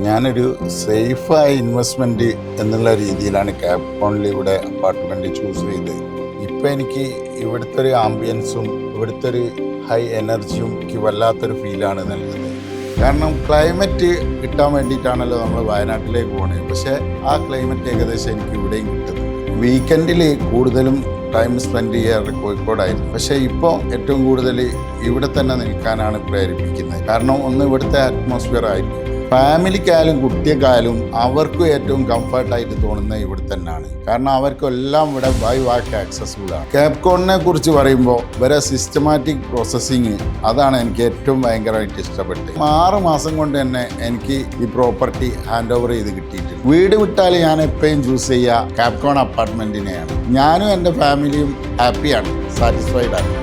ഞാനൊരു സേഫായ ഇൻവെസ്റ്റ്മെൻറ്റ് എന്നുള്ള രീതിയിലാണ് ക്യാപ്കോണിൽ ഇവിടെ അപ്പാർട്ട്മെൻറ്റ് ചൂസ് ചെയ്തത്. ഇപ്പം എനിക്ക് ഇവിടുത്തെ ഒരു ആംബിയൻസും ഇവിടുത്തെ ഒരു ഹൈ എനർജിയും എനിക്ക് വല്ലാത്തൊരു ഫീലാണ് നൽകുന്നത്. കാരണം ക്ലൈമറ്റ് കിട്ടാൻ വേണ്ടിയിട്ടാണല്ലോ നമ്മൾ വയനാട്ടിലേക്ക് പോകുന്നത്. പക്ഷേ ആ ക്ലൈമറ്റ് ഏകദേശം എനിക്ക് ഇവിടെയും കിട്ടുന്നത്. വീക്കെൻഡിൽ കൂടുതലും ടൈം സ്പെൻഡ് ചെയ്യാറ് കോഴിക്കോടായിരുന്നു. പക്ഷേ ഇപ്പോൾ ഏറ്റവും കൂടുതൽ ഇവിടെ തന്നെ നിൽക്കാനാണ് പ്രേരിപ്പിക്കുന്നത്. കാരണം ഒന്ന് ഇവിടുത്തെ അറ്റ്മോസ്ഫിയർ ആയിരിക്കും. ഫാമിലിക്കായാലും കുട്ടിക്കായാലും അവർക്കും ഏറ്റവും കംഫർട്ടായിട്ട് തോന്നുന്നത് ഇവിടെ തന്നെയാണ്. കാരണം അവർക്കെല്ലാം ഇവിടെ ബൈ വാക്ക് ആക്സസിബിൾ ആണ്. ക്യാപ്കോണിനെ കുറിച്ച് പറയുമ്പോൾ ഇവരെ സിസ്റ്റമാറ്റിക് പ്രോസസ്സിങ് അതാണ് എനിക്ക് ഏറ്റവും ഭയങ്കരമായിട്ട് ഇഷ്ടപ്പെട്ടത്. 6 മാസം കൊണ്ട് തന്നെ എനിക്ക് ഈ പ്രോപ്പർട്ടി ഹാൻഡ് ഓവർ ചെയ്ത് കിട്ടിയിട്ടുണ്ട്. വീട് വിട്ടാൽ ഞാൻ എപ്പോഴും ചൂസ് ചെയ്യുക ക്യാപ്കോൺ അപ്പാർട്ട്മെൻറ്റിനെയാണ്. ഞാനും എൻ്റെ ഫാമിലിയും ഹാപ്പിയാണ്, സാറ്റിസ്ഫൈഡ് ആണ്.